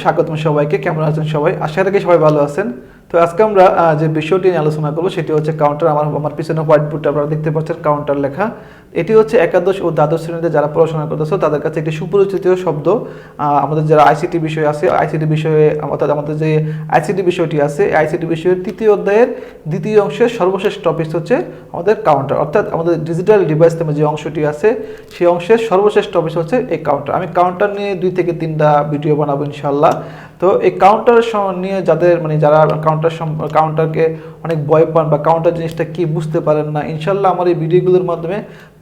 স্বাগতম সবাইকে। কেমন আছেন সবাই? আশা করি সবাই ভালো আছেন। তো আজকে আমরা যে বিষয়টি নিয়ে আলোচনা করবো সেটি হচ্ছে কাউন্টার। আমার পিছনে হোয়াইট বোর্ডে আপনারা দেখতে পাচ্ছেন কাউন্টার লেখা। এটি হচ্ছে একাদশ ও দ্বাদশ শ্রেণীতে যারা পড়াশোনা করতেছে তাদের কাছে একটি সুপরিচিত শব্দ। আমাদের যারা আইসিটি বিষয় আছে, আইসিটি বিষয়ে আমাদের যে আইসিটি বিষয়টি আছে, আইসিটি বিষয়ের তৃতীয় অধ্যায়ের দ্বিতীয় অংশের সর্বশেষ টপিক হচ্ছে আমাদের কাউন্টার, অর্থাৎ আমাদের ডিজিটাল ডিভাইস নামে যে অংশটি আছে সেই অংশের সর্বশেষ টপিক হচ্ছে এই কাউন্টার। আমি কাউন্টার নিয়ে 2 থেকে 3টা ভিডিও বানাবো ইনশাল্লাহ। তো এই কাউন্টার নিয়ে যারা কাউন্টারকে অনেক ভয় পান বা কাউন্টার জিনিসটা কি বুঝতে পারেন না, ইনশাল্লাহ আমার এই ভিডিওগুলোর মাধ্যমে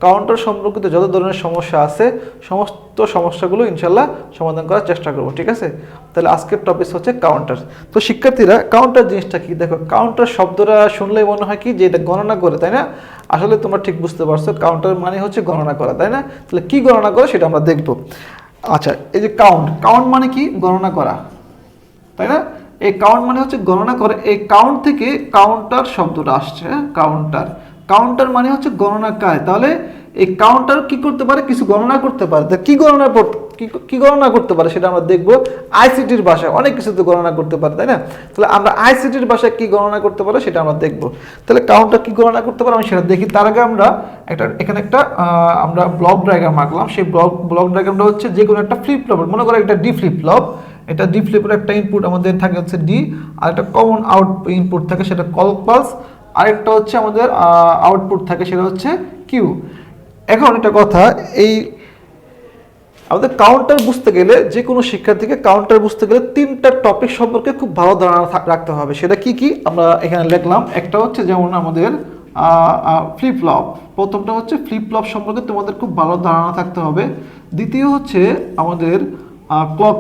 কাউন্টার সম্পর্কিত যত ধরনের সমস্যা আছে সমস্ত সমস্যাগুলো ইনশাল্লাহ সমাধান করার চেষ্টা করব, ঠিক আছে? তাহলে আজকের টপিক হচ্ছে কাউন্টার। তো শিক্ষার্থীরা, কাউন্টার জিনিসটা কি? দেখো, কাউন্টার শব্দটা শুনলেই মনে হয় কি যে এটা গণনা করে, তাই না? আসলে তোমরা ঠিক বুঝতে পারছো, কাউন্টার মানে হচ্ছে গণনা করা, তাই না? তাহলে কি গণনা করে সেটা আমরা দেখব। আচ্ছা, এই যে কাউন্ট মানে কি? গণনা করা, তাই না? এই কাউন্ট মানে হচ্ছে গণনা করে। এই কাউন্ট থেকে কাউন্টার শব্দটা আসছে। কাউন্টার মানে হচ্ছে গণনাকারী। তাহলে এই কাউন্টার কি করতে পারে? কিছু গণনা করতে পারে। তা কি গণনা করতে পারে সেটা আমরা দেখব। আইসিটির ভাষায় অনেক কিছু তো গণনা করতে পারে, তাই না? তাহলে আমরা আইসিটির ভাষায় কি গণনা করতে পারে সেটা আমরা দেখব। তাহলে কাউন্টার কি গণনা করতে পারে আমি সেটা দেখি। তার আগে আমরা এখানে একটা আমরা ব্লক ডায়াগ্রাম আঁকলাম। সেই ব্লক ডায়াগ্রামটা হচ্ছে যে কোনো একটা ফ্লিপ ফ্লপ, মনে করো একটা ডি ফ্লিপ ফ্লপ। এটা ডি ফ্লিপের একটা ইনপুট আমাদের থাকে হচ্ছে ডি, আর একটা কমন ইনপুট থাকে সেটা কল পালস, আরেকটা হচ্ছে আমাদের আউটপুট থাকে সেটা হচ্ছে কিউ। এখন একটা কথা, এই আমাদের কাউন্টার বুঝতে গেলে, যে কোনো শিক্ষার্থীকে কাউন্টার বুঝতে গেলে 3টা টপিক সম্পর্কে খুব ভালো ধারণা রাখতে হবে। সেটা কি কি আমরা এখানে লিখলাম। একটা হচ্ছে যেমন আমাদের ফ্লিপ ফ্লপ। প্রথমটা হচ্ছে ফ্লিপ ফ্লপ সম্পর্কে তোমাদের খুব ভালো ধারণা থাকতে হবে। দ্বিতীয় হচ্ছে আমাদের ক্লক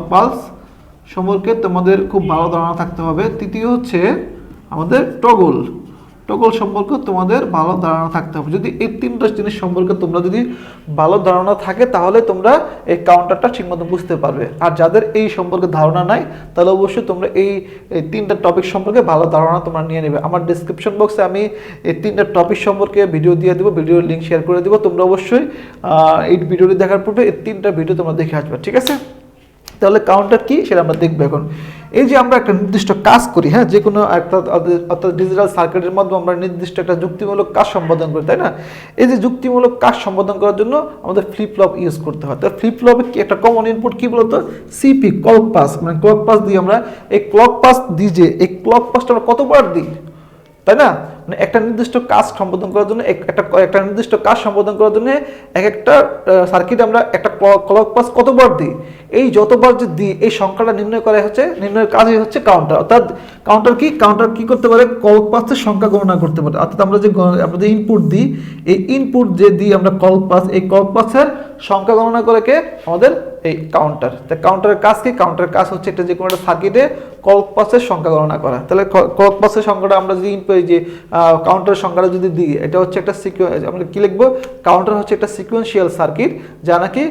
পালস সম্পর্কে তোমাদের খুব ভালো ধারণা থাকতে হবে। তৃতীয় হচ্ছে আমাদের টগল সম্পর্কে তোমাদের ভালো ধারণা থাকতে হবে। যদি এই 3টা জিনিস সম্পর্কে তোমরা যদি ভালো ধারণা থাকে তাহলে তোমরা এই কাউন্টারটা ঠিকমতো বুঝতে পারবে। আর যাদের এই সম্পর্কে ধারণা নাই তাহলে অবশ্যই তোমরা এই 3টা টপিক সম্পর্কে ভালো ধারণা তোমরা নিয়ে নেবে। আমার ডিসক্রিপশন বক্সে আমি এই 3টা টপিক সম্পর্কে ভিডিও দিয়ে দেবো, ভিডিওর লিঙ্ক শেয়ার করে দেবো। তোমরা অবশ্যই এই ভিডিওটি দেখার পূর্বে এই 3টা ভিডিও তোমরা দেখে আসবে, ঠিক আছে? তাহলে কাউন্টার কি সেটা আমরা দেখবো এখন। এই যে আমরা একটা নির্দিষ্ট কাজ করি, হ্যাঁ, যে কোনো একটা অর্থাৎ ডিজিটাল সার্কিটের মাধ্যমে আমরা নির্দিষ্ট একটা যুক্তিমূলক কাজ সম্পাদন করি, তাই না? এই যে যুক্তিমূলক কাজ সম্পাদন করার জন্য আমাদের ফ্লিপ ফ্লপ ইউজ করতে হয়। তো ফ্লিপ ফ্লপে কি একটা কমন ইনপুট কি বলতো? CP, clock pass. মানে ক্লক পাস দিই আমরা। এই ক্লক পাস দিই, যে এই ক্লক পাসটা আমরা কতবার দিই, তাই না? মানে একটা নির্দিষ্ট কাজ সম্পাদন করার জন্য একটা নির্দিষ্ট কাজ সম্পাদন করার জন্য একটা সার্কিট আমরা একটা ক্লক পাস কতবার দিই, এই যতবার যে দিই এই সংখ্যাটা নির্ণয়ের কাজই হচ্ছে কাউন্টার। অর্থাৎ কাউন্টার কি করতে পারে? ক্লক পাসের সংখ্যা গণনা করতে পারে। অর্থাৎ আমরা যে ইনপুট দিই, এই ইনপুট যে দিই আমরা ক্লক পাস, এই ক্লক পাসের সংখ্যা গণনা করে কে? আমাদের এই কাউন্টার। তা কাউন্টারের কাজ কি? কাউন্টারের কাজ হচ্ছে এটা যে কোনো একটা সার্কিটে ক্লক পাসের সংখ্যা গণনা করা। তাহলে ক্লক পাসের সংখ্যাটা আমরা যদি যে কাউন্টারের সংখ্যাটা যদি দিই, এটা হচ্ছে একটা আমরা কি লিখবো? কাউন্টার হচ্ছে একটা সিকোয়েন্সিয়াল সার্কিট যা নাকি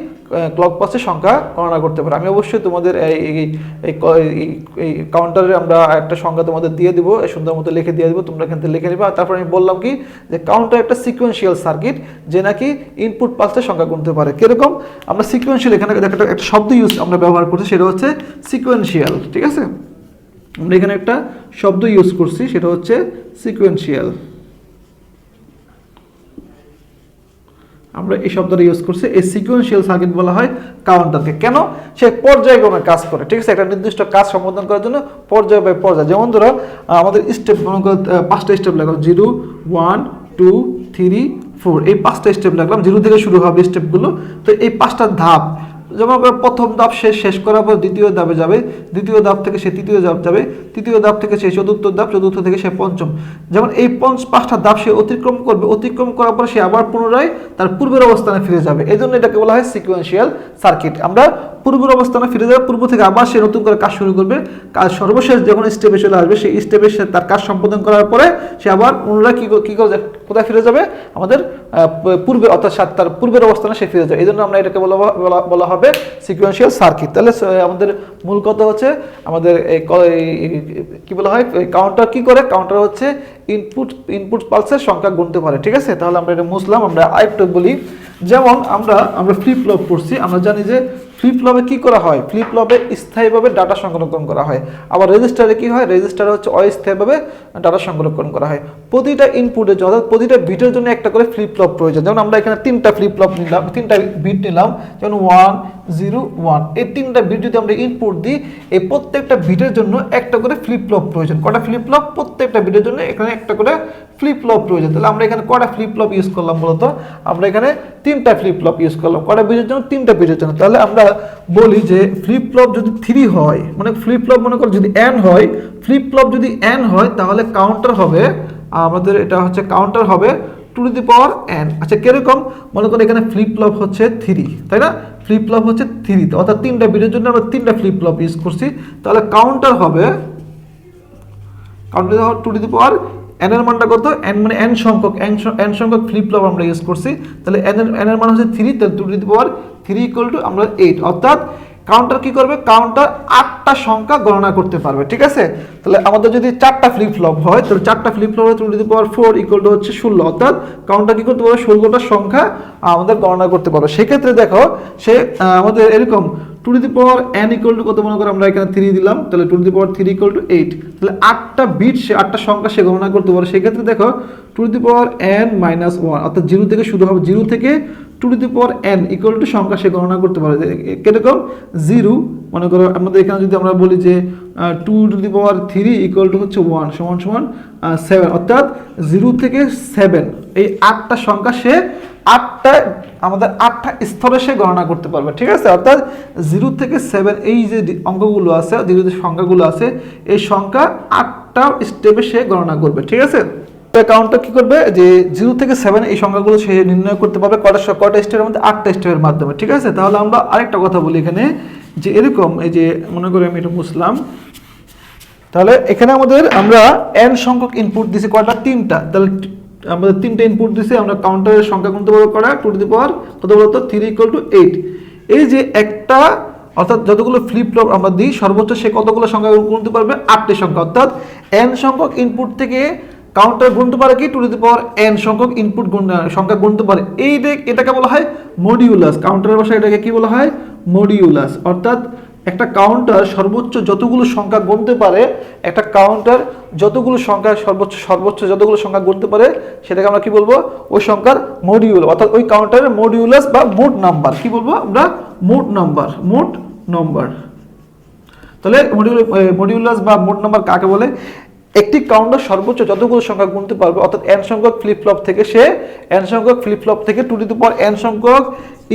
ক্লক পাসের সংখ্যা গণনা করতে পারে। আমি অবশ্যই তোমাদের এই কাউন্টারে আমরা একটা সংখ্যা তোমাদের দিয়ে দিব, সুন্দর মতো লিখে দিয়ে দিব, তোমরা এখান থেকে লিখে নেবে। আর তারপর আমি বললাম কি যে কাউন্টার একটা সিকোয়েন্সিয়াল সার্কিট যে নাকি ইনপুট পালসের সংখ্যা গুনতে পারে। কিরকম? আমরা সিকোয়েন্সিয়াল এখানে একটা শব্দ আমরা ব্যবহার করছি, সেটা হচ্ছে সিকোয়েন্সিয়াল, ঠিক আছে? আমরা এখানে একটা শব্দ ইউজ করছি, সেটা হচ্ছে সিকোয়েন্সিয়াল। আমরা এই শব্দটা ইউজ করছি। এই সিকোয়েন্সিয়াল সার্কিট বলা হয় কাউন্টারকে। কেন? সে পর্যায়ক্রমে কাজ করে, ঠিক আছে? একটা নির্দিষ্ট কাজ সম্পাদন করার জন্য পর্যায় বাই পর্যায়। যেমন ধরো আমাদের স্টেপ, মনে করো 5টা স্টেপ লাগলো, 0, 1, 2, 3, 4, এই 5টা স্টেপ লাগলাম। 0 থেকে শুরু হবে স্টেপগুলো। তো এই 5টা ধাপ, যেমন প্রথম ধাপ শেষ করার পর দ্বিতীয় ধাপে যাবে, দ্বিতীয় ধাপ থেকে সে তৃতীয় ধাপ যাবে, তৃতীয় ধাপ থেকে সে চতুর্থ ধাপ, চতুর্থ থেকে সে পঞ্চম। যেমন এই 5টা ধাপ সে অতিক্রম করবে, অতিক্রম করার পর সে আবার পুনরায় তার পূর্বের অবস্থানে ফিরে যাবে। এই জন্য এটাকে বলা হয় সিকোয়েন্সিয়াল সার্কিট। আমরা পূর্বের অবস্থানে ফিরে যাবে, পূর্ব থেকে আবার সে নতুন করে কাজ শুরু করবে। কাজ সর্বশেষ যখন স্টেপে চলে আসবে, সেই স্টেপে সে তার কাজ সম্পাদন করার পরে সে আবার পুনরায় কোথায় ফিরে যাবে? আমাদের পূর্বে, অর্থাৎ তার পূর্বের অবস্থানে সে ফিরে যাবে। এই জন্য আমরা এটাকে বলা হবে সিকোয়েন্সিয়াল সার্কিট। তাহলে আমাদের মূল কথা হচ্ছে আমাদের কি বলা হয়, কাউন্টার কি করে? কাউন্টার হচ্ছে ইনপুট পালসের সংখ্যা গুনতে পারে, ঠিক আছে? তাহলে আমরা এটা বুঝলাম। আমরা আরেকটু বলি, যেমন আমরা ফ্লিপ ফ্লপ পড়ছি। আমরা জানি যে ফ্লিপ ফ্লপে কি করা হয়, ফ্লিপ ফ্লপে স্থায়ীভাবে ডাটা সংরক্ষণ করা হয়। আবার রেজিস্টারে কি হয়, রেজিস্টারে হচ্ছে অস্থায়ীভাবে ডাটা সংরক্ষণ করা হয়। প্রতিটা ইনপুটের জন্য অর্থাৎ প্রতিটা বিটের জন্য একটা করে ফ্লিপ ফ্লপ প্রয়োজন। যেমন আমরা এখানে 3টা ফ্লিপ ফ্লপ নিলাম, 3টা বিট নিলাম, যেমন 1 0 1, এই 3টা বিট যদি আমরা ইনপুট দিই, এই প্রত্যেকটা বিটের জন্য একটা করে ফ্লিপ ফ্লপ প্রয়োজন। কটা ফ্লিপ ফ্লপ, প্রত্যেকটা বিটের জন্য এখানে একটা করে ফ্লিপ ফ্লপ প্রয়োজন। তাহলে আমরা এখানে কটা ফ্লিপ ফ্লপ ইউজ করলাম বলতো, আমরা এখানে 3টা ফ্লিপ ফ্লপ ইউজ করলাম। কটা বিটের জন্য, 3টা বিটের জন্য। তাহলে আমরা বলি যে ফ্লিপ ফ্লপ যদি 3 হয়, মানে ফ্লিপ ফ্লপ মনে করো যদি n হয়, ফ্লিপ ফ্লপ যদি n হয়, তাহলে কাউন্টার হবে আমাদের, এটা হচ্ছে কাউন্টার হবে 2 টু দি পাওয়ার n। আচ্ছা কিরকম, মনে করো এখানে ফ্লিপ ফ্লপ হচ্ছে 3, তাই না, ফ্লিপ ফ্লপ হচ্ছে 3, অর্থাৎ 3টা বিটের জন্য আমরা 3টা ফ্লিপ ফ্লপ ইউজ করছি। তাহলে কাউন্টার হবে 2 টু দি পাওয়ার n এর মানটা কত, n মানে n সংখ্যক ফ্লিপ ফ্লপ আমরা ইউজ করছি। তাহলে n এর মান হচ্ছে 3, তাহলে 2 to the power 3 equal to আমরা 8, অর্থাৎ কাউন্টার কি করবে, কাউন্টার 8টা সংখ্যা গণনা করতে পারবে। ঠিক আছে, তাহলে আমাদের যদি 4টা ফ্লিপ ফ্লপ হয়, তাহলে 4টা ফ্লিপ ফ্লপ হলে 2 to the power 4 equal to হচ্ছে 16, অর্থাৎ কাউন্টার কি করতে পারবে, 16টা সংখ্যা আমাদের গণনা করতে পারবে। সেক্ষেত্রে দেখো সে আমাদের এরকম 2 to the power n equal to কত, মনে করো আমরা এখানে 3 দিলাম, তাহলে 2 to the power 3 equal to 8, তাহলে 8টা বিট সে 8টা সংখ্যা সে গণনা করতে পারে। সেক্ষেত্রে দেখো 2 to the power n minus 1, অর্থাৎ 0 থেকে শুরু হবে, 0 থেকে 2 to the power n equal to সংখ্যা সে গণনা করতে পারে। কিরকম, 0 মনে করো আমাদের এখানে যদি আমরা বলি যে 2 to the power 3 equal to হচ্ছে 1 সমান সমান 7, অর্থাৎ 0 থেকে 7 এই 8টা সংখ্যা সে 8টা আমাদের 8টা স্তরে সে গণনা করতে পারবে। ঠিক আছে, অর্থাৎ 0 থেকে 7 এই যে অঙ্কগুলো আছে, যে সংখ্যাগুলো আছে, এই সংখ্যা 8টা স্টেপে সে গণনা করবে। ঠিক আছে, কাউন্টার কি করবে যে 0 থেকে 7 এই সংখ্যাগুলো সে নির্ণয় করতে পারবে কয়টা স্টেপের মধ্যে, 8টা স্টেপের মাধ্যমে। ঠিক আছে, তাহলে আমরা আরেকটা কথা বলি এখানে যে এরকম, এই যে মনে করি আমি এটা বুঝলাম, তাহলে এখানে আমাদের আমরা n সংখ্যক ইনপুট দিছি কয়টা, 3টা, তাহলে আমাদের 3টা ইনপুট দিছি, আমরা কাউন্টারের সংখ্যা গুনতে পারবো কয়টা, 2 টু দি পাওয়ার কত বলতো 3 ইকুয়াল টু 8। এই যে একটা, অর্থাৎ যতগুলো ফ্লিপ ফ্লপ আমরা দিই সর্বোচ্চ সে কতগুলো সংখ্যা গুনতে পারবে, 8টি সংখ্যা, অর্থাৎ n সংখ্যক ইনপুট থেকে কাউন্টার গুনতে পারে কি, 2 টু দি পাওয়ার n সংখ্যক ইনপুট সংখ্যা গুনতে পারে। এটাকে বলা হয় মডিউলাস। কাউন্টারের ভাষায় এটাকে কি বলা হয়, মডিউলাস। অর্থাৎ একটা কাউন্টার সর্বোচ্চ যতগুলো সংখ্যা গুনতে পারে, একটা কাউন্টার যতগুলো সংখ্যা সর্বোচ্চ যতগুলো সংখ্যা গুনতে পারে, সেটাকে আমরা কি বলবো, ওই সংখ্যার মডিউল, অর্থাৎ ওই কাউন্টারের মডিউলাস বা মোট নাম্বার কি বলবো আমরা, মোট নাম্বার। তাহলে মডিউলাস বা মোট নাম্বার কাকে বলে, একটি কাউন্টার সর্বোচ্চ যতগুলো সংখ্যা গুনতে পারবে, অর্থাৎ n সংখ্যক ফ্লিপ ফ্লপ থেকে সে n সংখ্যক ফ্লিপ ফ্লপ থেকে 2 টু দি পাওয়ার n সংখ্যক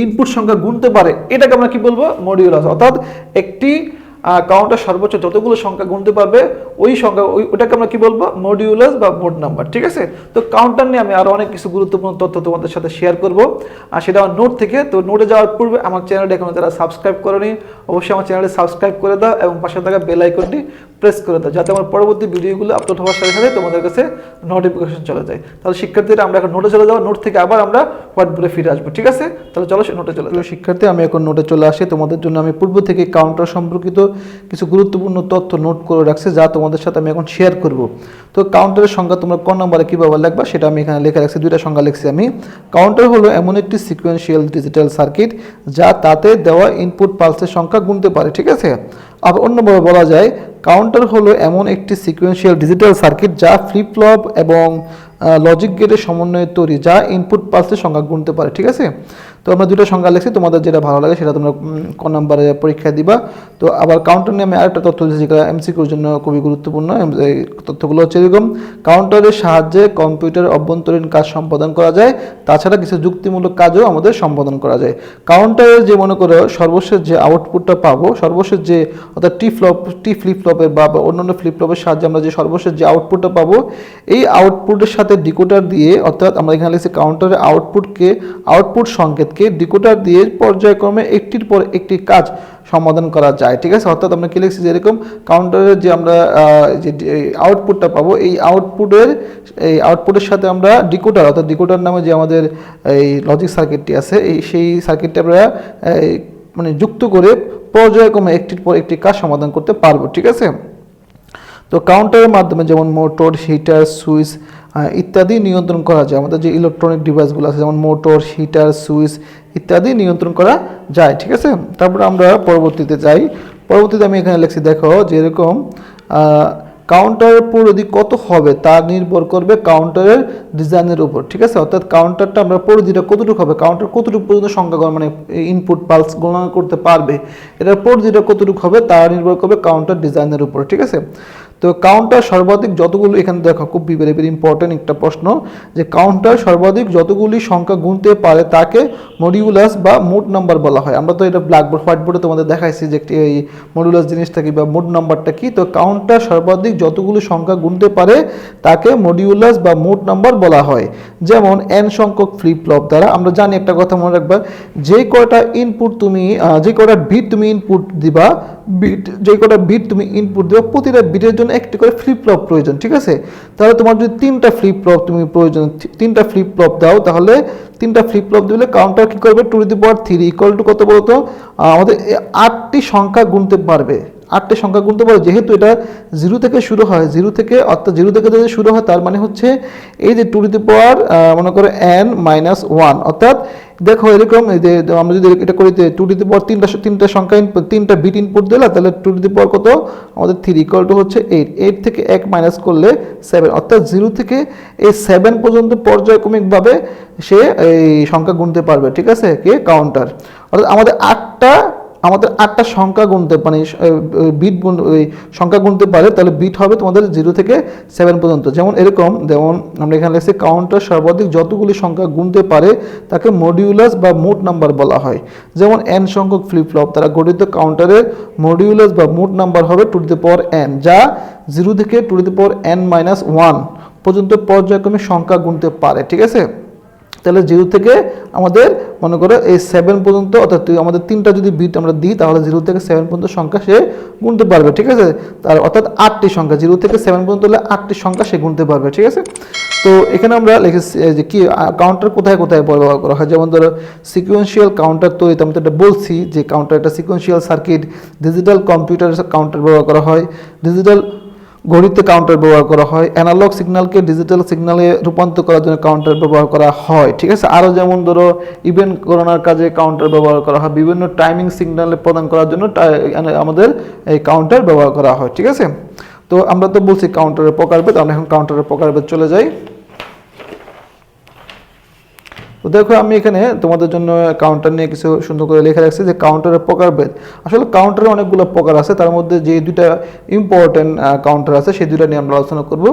ইনপুট সংখ্যা গুনতে পারে, এটাকে আমরা কি বলবো, মডিউলাস। অর্থাৎ একটি কাউন্টার সর্বোচ্চ যতগুলো সংখ্যা গুনতে পারবে ওই সংখ্যা, ওটাকে আমরা কি বলবো, মডিউলাস বা মোট নাম্বার। ঠিক আছে, তো কাউন্টার নিয়ে আমি আরো অনেক কিছু গুরুত্বপূর্ণ তথ্য তোমাদের সাথে শেয়ার করব, আর সেটা আমার নোট থেকে। তো নোটে যাওয়ার পূর্বে আমার চ্যানেলটা এখনো যারা সাবস্ক্রাইব করোনি, অবশ্যই আমার চ্যানেলটি সাবস্ক্রাইব করে দাও এবং পাশে থাকা বেল আইকনটি প্রেস করে দাও, যাতে আমার পরবর্তী ভিডিওগুলো আপলোড হওয়ার সাথে সাথে তোমাদের কাছে নোটিফিকেশন চলে যায়। তাহলে শিক্ষার্থীরা আমরা এখন নোটে চলে যাবো, নোট থেকে আবার আমরা হোয়াইট বোর্ডে ফিরে আসবো। ঠিক আছে, তাহলে চলো নোটে চলে যাও। শিক্ষার্থী, আমি এখন নোটে চলে আসি। তোমাদের জন্য আমি পূর্ব থেকে কাউন্টার সম্পর্কিত কিছু গুরুত্বপূর্ণ তথ্য নোট করে রাখছি, যা তোমাদের সাথে আমি এখন শেয়ার করব। তো কাউন্টারের সংখ্যা তোমরা কোন নম্বরে কিভাবে লিখবা সেটা আমি এখানে লেখা রাখছি, 2টা সংখ্যা লিখছি আমি। কাউন্টার হলো এমন একটি সিকোয়েন্সিয়াল ডিজিটাল সার্কিট যা তাতে দেওয়া ইনপুট পালসের সংখ্যা গুনতে পারে। ঠিক আছে, আবার অন্যভাবে বলা যায় কাউন্টার হলো এমন একটি সিকোয়েন্সিয়াল ডিজিটাল সার্কিট যা ফ্লিপ ফ্লপ এবং লজিক গেটের সমন্বয়ে তৈরি, যা ইনপুট পালসের সংখ্যা গুনতে পারে। ঠিক আছে, তো আমরা 2টা সংখ্যা লিখছি, তোমাদের যেটা ভালো লাগে সেটা তোমরা কোন নম্বরে পরীক্ষা দিবা। তো আবার কাউন্টার নিয়ে আমি আরেকটা তথ্য দিচ্ছি, যেটা এমসিকিউর জন্য খুবই গুরুত্বপূর্ণ। এই তথ্যগুলো হচ্ছে এরকম, কাউন্টারের সাহায্যে কম্পিউটারের অভ্যন্তরীণ কাজ সম্পাদন করা যায়, তাছাড়া কিছু যুক্তিমূলক কাজও আমাদের সম্পাদন করা যায়। কাউন্টারের যে মনে করো সর্বশেষ যে আউটপুটটা পাবো, সর্বশেষ যে অর্থাৎ টি ফ্লিপ ফ্লপের বা অন্যান্য ফ্লিপ ফ্লপের সাহায্যে আমরা যে সর্বশেষ যে আউটপুটটা পাবো, এই আউটপুটের সাথে ডিকোডার দিয়ে, অর্থাৎ আমরা এখানে লিখছি কাউন্টারের আউটপুট সংকেতকে ডিকোডার দিয়ে পর্যায়ক্রমে একটির পর একটি কাজ সমাধান করা যায়। ঠিক আছে, অর্থাৎ আমরা কি লিখছি, যেরকম কাউন্টারের যে আমরা যে আউটপুটটা পাবো, এই আউটপুটের সাথে আমরা ডিকোডার, অর্থাৎ ডিকোডার নামে যে আমাদের এই লজিক সার্কিটটি আছে, সেই সার্কিটটা আমরা মানে যুক্ত করে পর্যায়ক্রমে একটির পর একটি কাজ সমাধান করতে পারবো। ঠিক আছে, তো কাউন্টারের মাধ্যমে যেমন মোটর, হিটার, সুইচ ইত্যাদি নিয়ন্ত্রণ করা যায়। আমাদের যে ইলেকট্রনিক ডিভাইসগুলো আছে যেমন মোটর, হিটার, সুইচ ইত্যাদি নিয়ন্ত্রণ করা যায়, ঠিক আছে। তারপরে আমরা পরবর্তীতে যাই। পরবর্তীতে আমি এখানে লিখছি, দেখো যে এরকম কাউন্টারের পরিধি কত হবে তা নির্ভর করবে কাউন্টারের ডিজাইনের উপর, ঠিক আছে। অর্থাৎ কাউন্টারটা আমরা পরিধিটা কতটুকু হবে, কাউন্টার কতটুকু পর্যন্ত সংখ্যা মানে ইনপুট পালস গণনা করতে পারবে, এটার পরিধিটা কতটুকু হবে তা নির্ভর করবে কাউন্টার ডিজাইনের উপর, ঠিক আছে। তো কাউন্টার সর্বাধিক যতগুলো, এখানে দেখো খুব ভেরি ভেরি ইম্পর্টেন্ট একটা প্রশ্ন, যে কাউন্টার সর্বাধিক যতগুলি সংখ্যা গুনতে পারে তাকে মডিউলাস বা মোট নাম্বার বলা হয়। আমরা তো এটা ব্ল্যাকবোর্ড হোয়াইট বোর্ডে তোমাদের দেখাইছি যে এই মডিউলাস জিনিসটা কি বা মোট নাম্বারটা কি। তো কাউন্টার সর্বাধিক যতগুলি সংখ্যা গুনতে পারে তাকে মডিউলাস বা মোট নাম্বার বলা হয়। যেমন n সংখ্যক ফ্লিপ ফ্লপ দ্বারা, আমরা জানি একটা কথা মনে রাখবা, যে কয়টা ইনপুট তুমি যে কয়টা বিট তুমি ইনপুট দিবা, যে কয়টা বিট তুমি ইনপুট দিবা প্রতিটা বিটের জন্য একটি করে ফ্লিপ ফ্লপ প্রয়োজন, ঠিক আছে। তাহলে তোমার যদি তিনটা ফ্লিপ ফ্লপ তুমি প্রয়োজন, তিনটা ফ্লিপ ফ্লপ দাও, তাহলে তিনটা ফ্লিপ ফ্লপ দিলে কাউন্টার কি করবে, 2^3 ইকুয়াল টু কত বলতো, আমাদের 8টি সংখ্যা গুনতে পারবে, 8টি সংখ্যা গুনতে পারবে। যেহেতু এটা 0 থেকে শুরু হয়, 0 থেকে অর্থাৎ 0 থেকে যদি শুরু হয় তার মানে হচ্ছে এই যে 2^, মনে করো n-1, অর্থাৎ দেখো এরকম, এই যে আমরা যদি এটা করি 2^, তিনটা সংখ্যা তিনটা বিট ইনপুট দিলে তাহলে 2^, কত আমাদের 3 ইকুয়াল টু হচ্ছে 8 থেকে 1 মাইনাস করলে 7, অর্থাৎ 0 থেকে এই 7 পর্যন্ত পর্যায়ক্রমিকভাবে সে এই সংখ্যা গুনতে পারবে, ঠিক আছে, কে কাউন্টার। অর্থাৎ আমাদের 8টা সংখ্যা গুনতে মানে বিট সংখ্যা গুনতে পারে, তাহলে বিট হবে তোমাদের 0 থেকে 7 পর্যন্ত। যেমন এরকম, যেমন আমরা এখানে লিখছি কাউন্টার সর্বাধিক যতগুলি সংখ্যা গুনতে পারে তাকে মডিউলাস বা মোট নাম্বার বলা হয়। যেমন n সংখ্যক ফ্লিপ ফ্লপ দ্বারা গঠিত কাউন্টারের মডিউলাস বা মোট নাম্বার হবে 2^n, যা 0 থেকে 2^n-1 পর্যন্ত পর্যায়ক্রমিক সংখ্যা গুনতে পারে, ঠিক আছে। তাহলে 0 থেকে আমাদের মনে করো এই 7 পর্যন্ত, অর্থাৎ আমাদের তিনটা যদি বিট আমরা দিই তাহলে 0 থেকে 7 পর্যন্ত সংখ্যা সে গুনতে পারবে, ঠিক আছে। তার অর্থাৎ 8টি সংখ্যা, 0 থেকে 7 পর্যন্ত হলে 8টি সংখ্যা সে গুনতে পারবে, ঠিক আছে। তো এখানে আমরা লিখেছি যে কি কাউন্টার কোথায় কোথায় ব্যবহার করা হয়। যেমন ধরো সিকোয়েন্সিয়াল কাউন্টার তৈরিতে আমি তো এটা বলছি যে কাউন্টার একটা sequential circuit, digital computer counter ব্যবহার করা হয়, ডিজিটাল ঘড়িতে কাউন্টার ব্যবহার করা হয়, অ্যানালগ সিগন্যালকে ডিজিটাল সিগন্যালে রূপান্তর করার জন্য কাউন্টার ব্যবহার করা হয়, ঠিক আছে। আরও যেমন ধরো ইভেন্ট গণনার কাজে কাউন্টার ব্যবহার করা হয়, বিভিন্ন টাইমিং সিগন্যালে প্রদান করার জন্য আমাদের এই কাউন্টার ব্যবহার করা হয়, ঠিক আছে। তো আমরা তো বলছি কাউন্টারের প্রকারভেদ, আমরা এখন কাউন্টারের প্রকারভেদ চলে যাই। তো দেখো আমি এখানে তোমাদের জন্য কাউন্টার নিয়ে কিছু সুন্দর করে লেখা রাখছি যে কাউন্টারের প্রকারভেদ। আসলে কাউন্টারের অনেকগুলো প্রকার আছে, তার মধ্যে যে দুইটা ইম্পর্টেন্ট কাউন্টার আছে সেই দুইটা নিয়ে আমরা আলোচনা করব।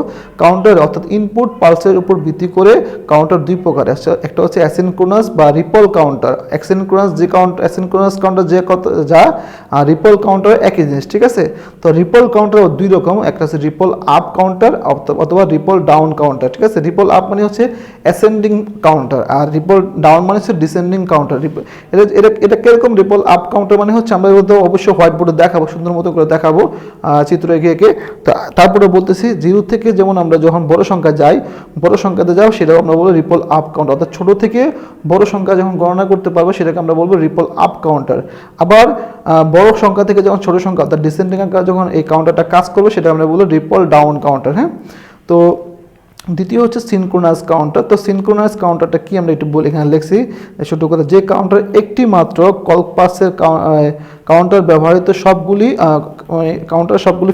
কাউন্টার অর্থাৎ ইনপুট পালসের উপর ভিত্তি করে কাউন্টার দুই প্রকার আছে, একটা হচ্ছে অ্যাসিনক্রোনাস বা রিপল কাউন্টার। অ্যাসিনক্রোনাস যে যা রিপল কাউন্টার একই জিনিস, ঠিক আছে। তো রিপল কাউন্টার দুই রকম, একটা হচ্ছে রিপল আপ কাউন্টার অথবা রিপল ডাউন কাউন্টার, ঠিক আছে। রিপল আপ মানে হচ্ছে অ্যাসেন্ডিং কাউন্টার, আর রিপল ডাউন মানে হচ্ছে ডিসেন্ডিং কাউন্টার। এটা কিরকম, রিপল আপ কাউন্টার মানে হচ্ছে আমরা অবশ্যই হোয়াইট বোর্ডে দেখাবো, সুন্দর মতো করে দেখাবো চিত্র এঁকে এঁকে। তারপরে বলতেছি 0 থেকে যেমন আমরা যখন বড় সংখ্যা যাই, বড় সংখ্যাতে যাও সেটাও আমরা বলবো রিপল আপ কাউন্টার, অর্থাৎ ছোট থেকে বড় সংখ্যা যখন গণনা করতে পারবো সেটাকে আমরা বলবো রিপল আপ কাউন্টার। আবার বড় সংখ্যা থেকে যখন ছোট সংখ্যা অর্থাৎ ডিসেন্ডিং আকারে যখন এই কাউন্টারটা কাজ করবে সেটা আমরা বলবো রিপল ডাউন কাউন্টার। হ্যাঁ, তো দ্বিতীয় হচ্ছে সিনক্রোনাস কাউন্টার। তো সিনক্রোনাস কাউন্টারটা কি আমরা একটু বলি, এখানে লিখছি ছোট করে, যে কাউন্টার একটি মাত্র কল্পাসের কাউন্টার ব্যবহৃত সবগুলি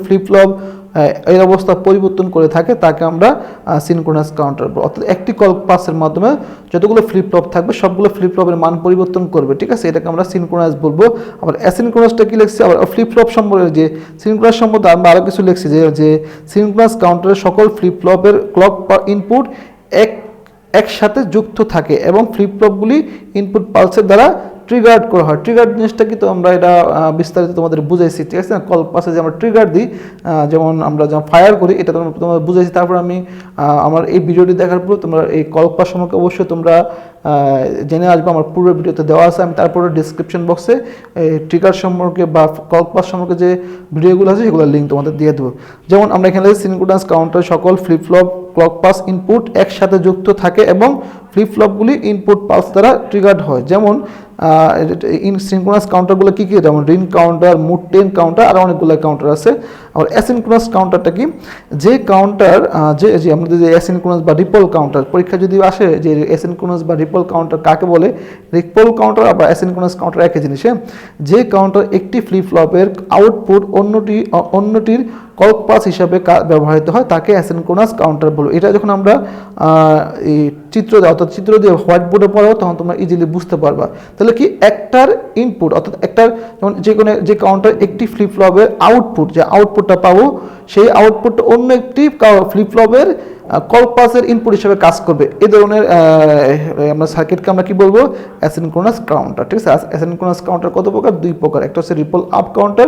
ফ্লিপ ফ্লপ এই অবস্থা পরিবর্তন করে থাকে তাকে আমরা সিনক্রোনাস কাউন্টার বলবো। অর্থাৎ একটি কল্পাসের মাধ্যমে যতগুলো ফ্লিপ ফ্লপ থাকবে সবগুলো ফ্লিপ ফ্লপের মান পরিবর্তন করবে, ঠিক আছে, এটাকে আমরা সিনক্রোনাস বলবো। আবার অ্যাসিনক্রোনাসটা কি লিখছি, আবার ফ্লিপ ফ্লপ সম্পর্কে যে সিনক্রোনাস সম্বন্ধে আমরা আরও কিছু লিখছি যে সিনক্রোনাস কাউন্টারের সকল ফ্লিপ ফ্লপের ক্লক ইনপুট একসাথে যুক্ত থাকে এবং ফ্লিপ ফ্লপগুলি ইনপুট পালসের দ্বারা ট্রিগার্ড করা হয়। ট্রিগার জিনিসটা কি, তো আমরা এটা বিস্তারিত তোমাদের বুঝাইছি, ঠিক আছে না। কল পাশে যে আমরা ট্রিগার দিই, যেমন আমরা যখন ফায়ার করি, এটা তোমাদের বুঝাইছি। তারপর আমি আমার এই ভিডিওটি দেখার পর তোমরা এই কল পাস সম্পর্কে অবশ্যই তোমরা জেনে আসবে, আমার পুরো ভিডিওতে দেওয়া আছে। আমি তারপরে ডিসক্রিপশন বক্সে ট্রিগার সম্পর্কে বা কল পাস সম্পর্কে যে ভিডিওগুলো আছে সেগুলোর লিঙ্ক তোমাদের দিয়ে দেবো। যেমন আমরা এখানে সিনক্রোনাস কাউন্টার সকল flip flop clock pass input একসাথে যুক্ত থাকে এবং ফ্লিপ ফ্লপগুলি ইনপুট পালস দ্বারা ট্রিগার্ড হয়। যেমন সিনক্রোনাস কাউন্টারগুলো কী কী, যেমন রিং কাউন্টার, মুড 10 কাউন্টার, আর অনেকগুলো কাউন্টার আছে। আর অ্যাসিনক্রোনাস কাউন্টারটা কি, যে কাউন্টার যে আমাদের যে অ্যাসিনক্রোনাস বা রিপল কাউন্টার পরীক্ষা যদি আসে যে অ্যাসিনক্রোনাস বা রিপল কাউন্টার কাকে বলে, রিপল কাউন্টার বা অ্যাসিনক্রোনাস কাউন্টার একই জিনিস। যে কাউন্টার একটি ফ্লিপ ফ্লপের আউটপুট অন্যটির কল পাস হিসাবে ব্যবহৃত হয় তাকে অ্যাসিনক্রোনাস কাউন্টার বলবো। এটা যখন আমরা এই চিত্র দেওয়া অর্থাৎ চিত্র দিয়ে হোয়াইট বোর্ডে পড়াবো তখন তোমরা ইজিলি বুঝতে পারবা। তাহলে কি একটার ইনপুট অর্থাৎ একটার যেমন যে কাউন্টার একটি ফ্লিপ ফ্লপের আউটপুট, যে আউটপুটটা পাবো সেই আউটপুটটা অন্য একটি ফ্লিপ ফ্লপের কল পাসের ইনপুট হিসেবে কাজ করবে। এই ধরনের আমরা সার্কিটকে আমরা কি বলবো, অ্যাসিনক্রোনাস কাউন্টার। ঠিক আছে, অ্যাসিনক্রোনাস কাউন্টার কত প্রকার, দুই প্রকার, একটা হচ্ছে রিপল আপ কাউন্টার,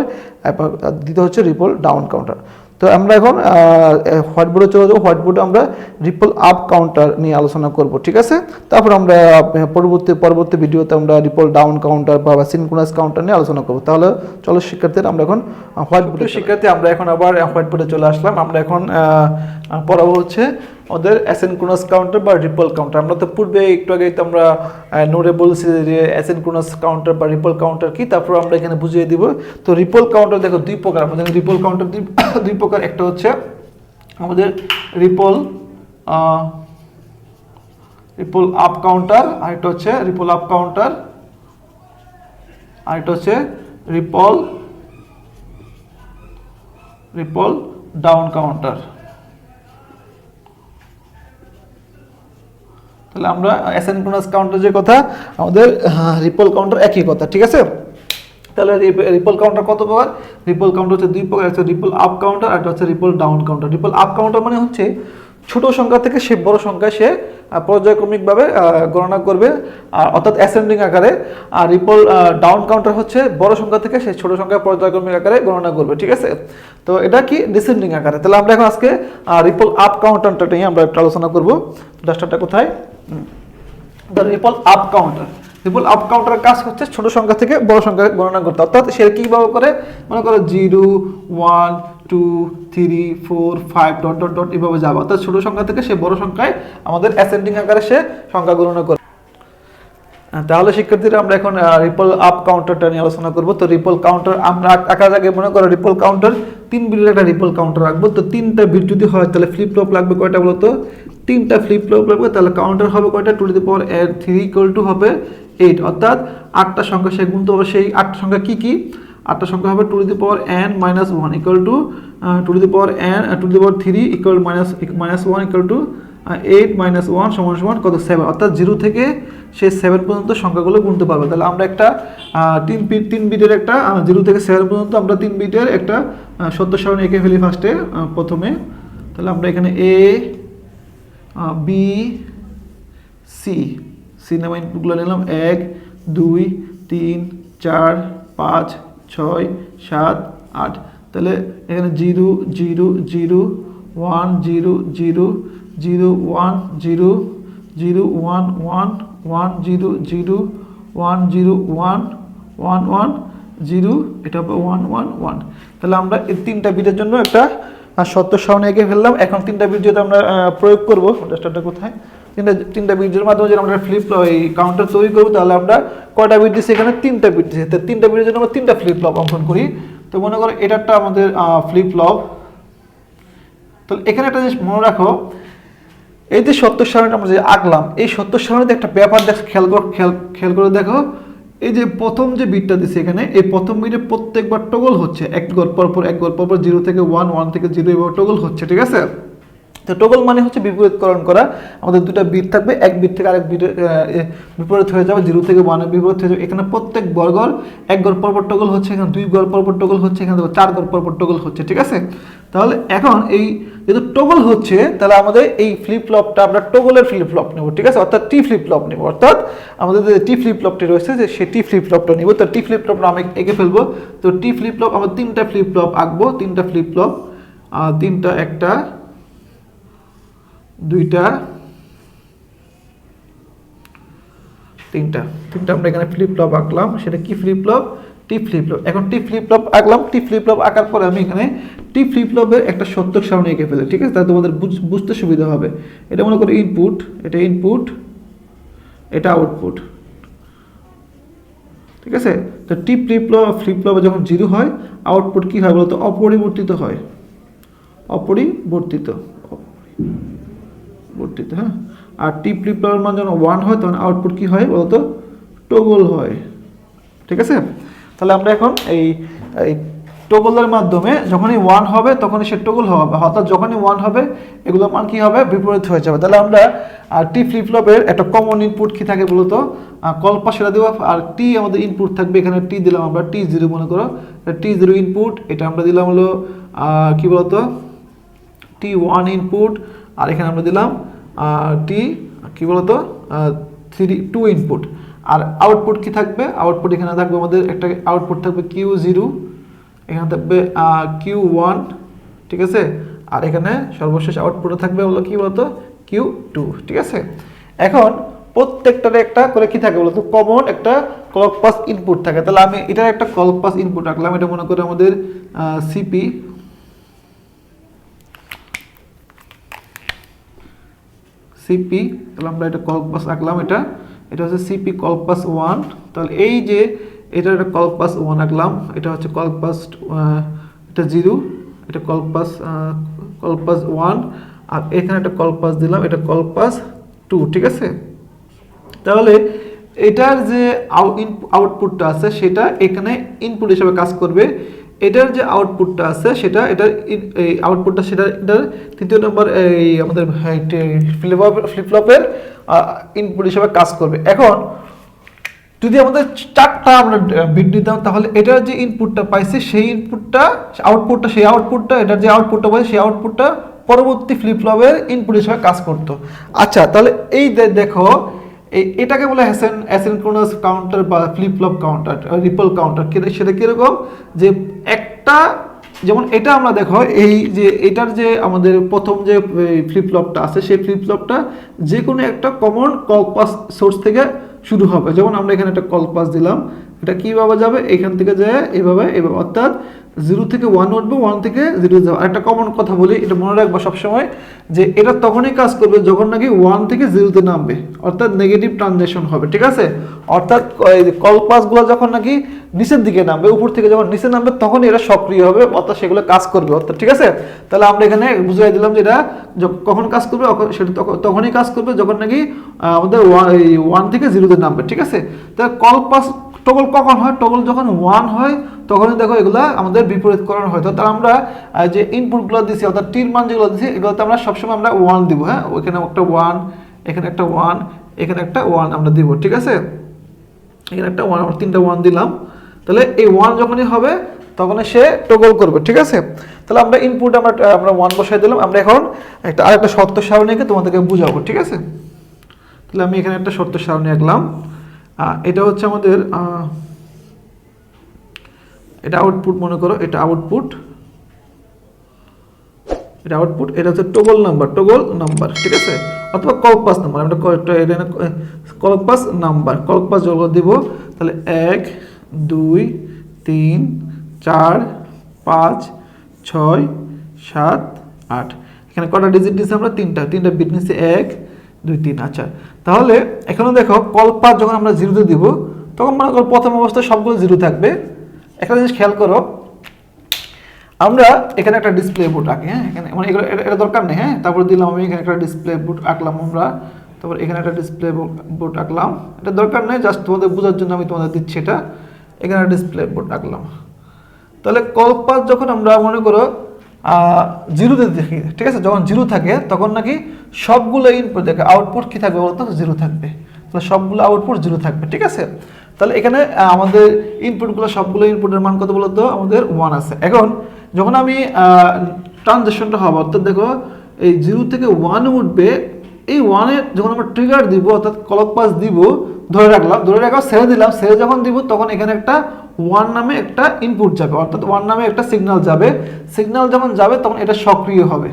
দ্বিতীয় হচ্ছে রিপল ডাউন কাউন্টার। তো আমরা এখন হোয়াইট বোর্ডে চলে যাবো। হোয়াইট বোর্ডে আমরা রিপল আপ কাউন্টার নিয়ে আলোচনা করব। ঠিক আছে, তারপর আমরা পরবর্তী ভিডিওতে আমরা রিপল ডাউন কাউন্টার বা সিনক্রোনাস কাউন্টার নিয়ে আলোচনা করব। তাহলে চলো শিক্ষার্থীরা আমরা এখন হোয়াইট বোর্ডে আমরা এখন আবার হোয়াইট বোর্ডে চলে আসলাম। আমরা এখন পড়াবো হচ্ছে ওদের অ্যাসিনক্রোনাস কাউন্টার বা রিপল কাউন্টার। আমরা তো পূর্বে একটু আগে তো আমরা নোটে বলছি যে অ্যাসিনক্রোনাস কাউন্টার বা রিপল কাউন্টার কি, তারপর আমরা এখানে বুঝিয়ে দিব। তো রিপল কাউন্টার দেখো দুই প্রকার, আমাদের রিপল কাউন্টার দুই প্রকার, একটা হচ্ছে আমাদের রিপল আপ কাউন্টার, আরেকটা হচ্ছে রিপল আপ কাউন্টার, আরেকটা হচ্ছে রিপল ডাউন কাউন্টার। তাহলে আমরা অ্যাসিনক্রোনাস কাউন্টার যে কথা, আমাদের রিপল কাউন্টার একই কথা। ঠিক আছে, তাহলে রিপল কাউন্টার কত প্রকার, রিপল কাউন্টার হচ্ছে দুই প্রকার, একটা রিপল আপ কাউন্টার আর একটা হচ্ছে ripple down counter. Ripple up counter মানে হচ্ছে ছোট সংখ্যা থেকে সে বড় সংখ্যায় সে পর্যায়ক্রমিকভাবে গণনা করবে, অর্থাৎ অ্যাসেন্ডিং আকারে। আর রিপল ডাউন কাউন্টার হচ্ছে বড় সংখ্যা থেকে সে ছোট সংখ্যা পর্যায়ক্রমিক আকারে গণনা করবে। ঠিক আছে, তো এটা কি ডিসেন্ডিং আকারে। তাহলে আমরা এখন আজকে রিপল আপ কাউন্টারটা নিয়ে আমরা একটু আলোচনা করবো। ডাস্টারটা কোথায়, ripple up counter. Ripple up কাউন্টারের কাজ হচ্ছে ছোট সংখ্যা থেকে বড় সংখ্যা গণনা করতে, অর্থাৎ সে কিভাবে করে, মনে করো 0 1 2 3 4 5 ডট ডট ডট এভাবে যাবে, অর্থাৎ ছোট সংখ্যা থেকে সে বড় সংখ্যায় আমাদের অ্যাসেন্ডিং আকারে সে সংখ্যা গণনা করে। তাহলে শিক্ষার্থীরা আমরা এখন রিপল আপ কাউন্টারটা নিয়ে আলোচনা করব। তো রিপল কাউন্টার আমরা আঁকার আগে মনে করো রিপল কাউন্টার 3 বিটের একটা রিপল কাউন্টার রাখবো। তো 3টা বিট যদি হয় তাহলে ফ্লিপ ফ্লপ লাগবে কয়টা বলো তো, 3টা ফ্লিপ ফ্লপ লাগবে। তাহলে কাউন্টার হবে কয়টা, to the power 3 equal to হবে 8, অর্থাৎ 8টা সংখ্যা সে গুনতে হবে। সেই 8টা সংখ্যা কি কি, 8টা সংখ্যা হবে to the power n minus 1 equal to to the power n to the power 3 equal minus 1 equal to 8 minus 1 সমান সমান কত, 7, অর্থাৎ 0 থেকে সে 7 পর্যন্ত সংখ্যাগুলো গুনতে পারবে। তাহলে আমরা একটা 3 বিটের একটা 0 থেকে 7 পর্যন্ত আমরা 3 বিটের একটা সত্য সারণী এঁকে ফেলি ফার্স্টে প্রথমে। তাহলে আমরা এখানে এ বি সি নামে ইনপুটগুলো নিলাম, 1 2 3 4 5 6 7 8। তাহলে এখানে 0 0 0 1 0 0 0 1 0 0 1 1 1 0 0 1 0 1 1 1 0, এটা হবে 1 1 1। তাহলে আমরা এই 3টা বিটের জন্য একটা সত্য সারণী এঁকে ফেললাম। এখন 3টা বিট যেটা আমরা প্রয়োগ করবো, ডাস্টারটা কোথায়, 3টা বিটের মাধ্যমে যদি আমরা ফ্লিপ এই কাউন্টার তৈরি করবো, তাহলে আমরা কয়টা বিট দিচ্ছি, এখানে 3টা বিট দিচ্ছি। তো 3টা বিটের জন্য আমরা 3টা ফ্লিপ ফ্লপ অঙ্কন করি। তো মনে করো এটারটা আমাদের ফ্লিপ ফ্লপ। তো এখানে একটা জিনিস মনে রাখো, এই যে সত্য সারণীটা আমরা যে আঁকলাম, এই সত্য সারণীতে একটা ব্যাপার খেয়াল করে দেখো, এই যে প্রথম যে বিটটা দিচ্ছে এখানে, এই প্রথম বিটে প্রত্যেকবার টগল হচ্ছে, এক ঘর পর পর 0 থেকে 1 1 থেকে 0 এভাবে টগল হচ্ছে। ঠিক আছে, তো টগল মানে হচ্ছে বিপরীতকরণ করা। আমাদের দুটো বিট থাকবে, এক বিট থেকে আরেক বিটের বিপরীত হয়ে যাবে, 0 থেকে 1 এর বিপরীত হয়ে যাবে। এখানে প্রত্যেক ঘর 1 ঘর পর পর টগল হচ্ছে, এখানে 2 ঘর পর পর টগল হচ্ছে, এখানে 4 ঘর পর পর টগল হচ্ছে। ঠিক আছে, তাহলে এখন এই যেহেতু টগল হচ্ছে, তাহলে আমাদের এই ফ্লিপ ফ্লপটা আমরা টগলের ফ্লিপ ফ্লপ নেব। ঠিক আছে, অর্থাৎ টি ফ্লিপ ফ্লপ নেব, অর্থাৎ আমাদের যে টি ফ্লিপ ফ্লপটি রয়েছে যে সেই টি ফ্লিপ ফ্লপটা নিব। তো টি ফ্লিপ ফ্লপটা আমি এঁকে ফেলবো। তো টি ফ্লিপ ফ্লপ আমরা 3টা ফ্লিপ ফ্লপ আঁকবো, 3টা ফ্লিপ ফ্লপ, 3টা, একটা 2টা 3টা আমরা এখানে ফ্লিপ ফ্লপ আঁকলাম। সেটা কি ফ্লিপ ফ্লপ, টি ফ্লিপ ফ্লপ। এখন টি ফ্লিপ ফ্লপ আঁকলাম, টি ফ্লিপ ফ্লপ আঁকার পরে আমি এখানে টি ফ্লিপ ফ্লপের একটা সত্য সারণী এঁকে ফেলি। ঠিক আছে, তাহলে তোমাদের বুঝতে সুবিধা হবে। এটা মনে করো ইনপুট, এটা ইনপুট, এটা আউটপুট। ঠিক আছে। তো টি ফ্লিপ ফ্লপে যখন 0 হয় আউটপুট কি হয় বলতো অপরিবর্তিত হয়, অপরিবর্তিত হ্যাঁ। আর টি ফ্লিপ ফ্লপের মান যখন 1 হয় তখন আউটপুট কি হয় বলতো টগল হয়, ঠিক আছে। তাহলে আমরা এখন এই টগলের মাধ্যমে যখনই 1 হবে তখনই সে টগল হবে, অর্থাৎ যখনই 1 হবে এগুলোর মান কি হবে বিপরীত হয়ে যাবে। তাহলে আমরা টি ফ্লিপ ফ্লপের একটা কমন ইনপুট কি থাকে বলতো কল পাস সেটা দেবো, আর টি আমাদের ইনপুট থাকবে, এখানে টি দিলাম আমরা T0 মনে করো, T0 ইনপুট, এটা আমরা দিলাম হলো কি বলতো T1 ইনপুট, আর এখানে আমরা দিলাম টি কি বলতো 2 ইনপুট। আর আউটপুট কি থাকবে, আউটপুট এখানে থাকবে আমাদের একটা আউটপুট থাকবে Q0, এখানে থাকবে Q1, ঠিক আছে। আর এখানে সর্বশেষ আউটপুটে থাকবে হলো কি বলতো Q2, ঠিক আছে। এখন প্রত্যেকটারে একটা করে কি থাকে বলতো কমন একটা ক্লক পাস ইনপুট থাকে। তাহলে আমি এটার একটা ক্লক পাস ইনপুট রাখলাম, এটা মনে করে আমাদের সিপি, তাহলে আমরা এটা ক্লক পাস রাখলাম, এটা হচ্ছে সিপি ক্লক পাস 1। তাহলে এই যে এটা একটা ক্লক পাস 1 রাখলাম, এটা হচ্ছে ক্লক পাস এটা 0, এটা ক্লক পাস 1, আর এখানে একটা ক্লক পাস দিলাম, এটা ক্লক পাস 2, ঠিক আছে। তাহলে এটার যে আউটপুটটা আছে সেটা এখানে ইনপুট হিসেবে কাজ করবে, এটার যে আউটপুটটা আছে সেটা এটার এই আউটপুটটা সেটা এটার তৃতীয় নম্বর এই আমাদের ফ্লিপ ফ্লপের ইনপুট হিসেবে কাজ করবে। এখন যদি আমাদের 4টা আমরা বিট দিতাম তাহলে এটার যে ইনপুটটা পাইছে সেই ইনপুটটা আউটপুটটা এটার যে আউটপুটটা পাইছে সেই আউটপুটটা পরবর্তী ফ্লিপ ফ্লপের ইনপুট হিসেবে কাজ করত। আচ্ছা, তাহলে এই দেখো এটাকে বলে অ্যাসিনক্রোনাস কাউন্টার বা flip flop counter, ripple counter. সেটা কিরকম যে একটা যেমন এটা আমরা দেখো এই যে এটার যে আমাদের প্রথম যে ফ্লিপ ফ্লপটা আছে সেই ফ্লিপ ফ্লপটা যে কোনো একটা কমন কল পাস সোর্স থেকে শুরু হবে। যেমন আমরা এখানে একটা কল পাস দিলাম, এটা কিভাবে যাবে এখান থেকে যায় এভাবে, অর্থাৎ 0 থেকে 1 উঠবে, 1 থেকে 0 যাবে। আর একটা কমন কথা বলি, এটা মনে রাখবো সবসময় যে এটা তখনই কাজ করবে যখন নাকি 1 থেকে 0-তে নামবে, অর্থাৎ নেগেটিভ ট্রানজিশন হবে, ঠিক আছে। অর্থাৎ কল পাসগুলো যখন নাকি নিচের দিকে নামবে, উপর থেকে যখন নিচে নামবে তখন এরা সক্রিয় হবে, অর্থাৎ সেগুলো কাজ করবে, অর্থাৎ ঠিক আছে। তাহলে আমরা এখানে বুঝিয়ে দিলাম যে এটা কখন কাজ করবে, সেটা তখনই কাজ করবে যখন নাকি আমাদের 1 থেকে 0-তে নামবে, ঠিক আছে। তাহলে কল পাস টগল কখন হয়, টগল যখন 1 হয় তখনই দেখো এগুলা আমাদের বিপরীতকরণ হয়। তো তার আমরা যে ইনপুটগুলো দিছি অর্থাৎ টির মান যেগুলো দিছি এগুলোতে আমরা সবসময় আমরা 1 দিব, হ্যাঁ। ওইখানে একটা 1, এখানে একটা 1, এখানে একটা 1 আমরা দিব, ঠিক আছে। এখানে একটা 1, আমরা 3টা 1 দিলাম। তাহলে এই 1 যখনই হবে তখন সে টগল করবে, ঠিক আছে। তাহলে আমরা ইনপুট আমরা 1 বসাই দিলাম। আমরা এখন আরেকটা শর্ত সারণীকে তোমাদেরকে বুঝাবো, ঠিক আছে। তাহলে আমি এখানে একটা শর্ত সারণী আঁকলাম, এটা হচ্ছে আমাদের এটা আউটপুট মনে করো, এটা আউটপুট, এটা হচ্ছে টগল নাম্বার, ঠিক আছে, অথবা কল পাস নাম্বার। আমরা call pass number, call pass যখন দিব তাহলে 1 2 3 4 5 6 7 8, এখানে কটা ডিজিট দিয়েছি আমরা, তিনটা বিট নিচ্ছি, 1 2 3। আচ্ছা, তাহলে এখানে দেখো কল পাস যখন আমরা 0-তে দিব তখন মনে করো প্রথম অবস্থায় সবগুলো 0 থাকবে। একটা জিনিস খেয়াল করো, আমরা এখানে একটা ডিসপ্লে বোর্ড আঁকি, হ্যাঁ, এখানে মানে এটা দরকার নেই, হ্যাঁ। তারপর দিলাম আমি এখানে একটা ডিসপ্লে বোর্ড আঁকলাম আমরা, তারপর এখানে একটা ডিসপ্লে বোর্ড আঁকলাম, এটা দরকার নেই, জাস্ট তোমাদের বোঝার জন্য আমি তোমাদের দিচ্ছি এটা। এখানে ডিসপ্লে বোর্ড আঁকলাম। তাহলে কল পাস যখন আমরা মনে করো 0-তে দেখি, ঠিক আছে, যখন 0 থাকে তখন নাকি সবগুলো ইনপুট দেখে আউটপুট কি থাকবে বলতো 0 থাকবে, তাহলে সবগুলো আউটপুট 0 থাকবে, ঠিক আছে। তাহলে এখানে আমাদের ইনপুটগুলো সবগুলো ইনপুটের মান কত বলতো আমাদের 1 আছে। এখন যখন আমি ট্রানজিশনটা হবে, অর্থাৎ দেখো এই 0 থেকে 1 উঠবে, এই 1-এ যখন আমরা ট্রিগার দিব অর্থাৎ ক্লক পাস দিব, ধরে রাখলাম, ছেড়ে দিলাম, ছেড়ে যখন দিব তখন এখানে একটা 1 নামে একটা ইনপুট যাবে, অর্থাৎ 1 নামে একটা সিগন্যাল যাবে। সিগন্যাল যখন যাবে তখন এটা সক্রিয় হবে,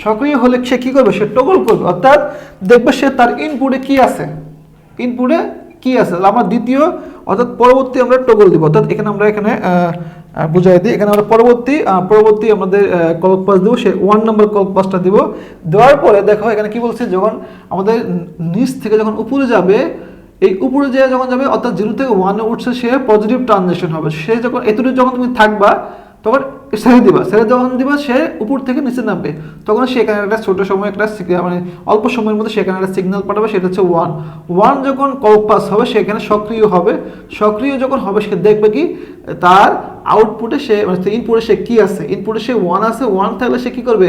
সক্রিয় হলে সে কি করবে, সে টগল করবে, অর্থাৎ দেখবে সে তার ইনপুটে কি আছে, আমরা দ্বিতীয় অর্থাৎ পরবর্তী আমরা টগল দিব, অর্থাৎ এখানে আমরা বুঝাই দিই, এখানে আমরা পরবর্তী আমাদের ক্লক পাস দিব, সে 1 নম্বর ক্লক পাসটা দিব। দেওয়ার পরে দেখো এখানে কি বলছে, যখন আমাদের নিচ থেকে যখন উপরে যাবে এই উপরে যে যখন যাবে অর্থাৎ 0 থেকে 1 এ উঠছে সে পজিটিভ ট্রানজিশন হবে। সে যখন এতটুকু যখন তুমি থাকবা তখন ছেড়ে দিবা, ছেড়ে যখন দিবা সে উপর থেকে নিচে নামবে, তখন সেখানে একটা ছোট সময় একটা মানে অল্প সময়ের মধ্যে সেখানে একটা সিগন্যাল পাঠাবে, সেটা হচ্ছে 1। 1 যখন কম্পাস হবে সেখানে সক্রিয় হবে, সক্রিয় যখন হবে সে দেখবে কি তার আউটপুটে সে মানে ইনপুটে সে কি আছে, ইনপুটে সে 1 আছে, 1 থাকলে সে কি করবে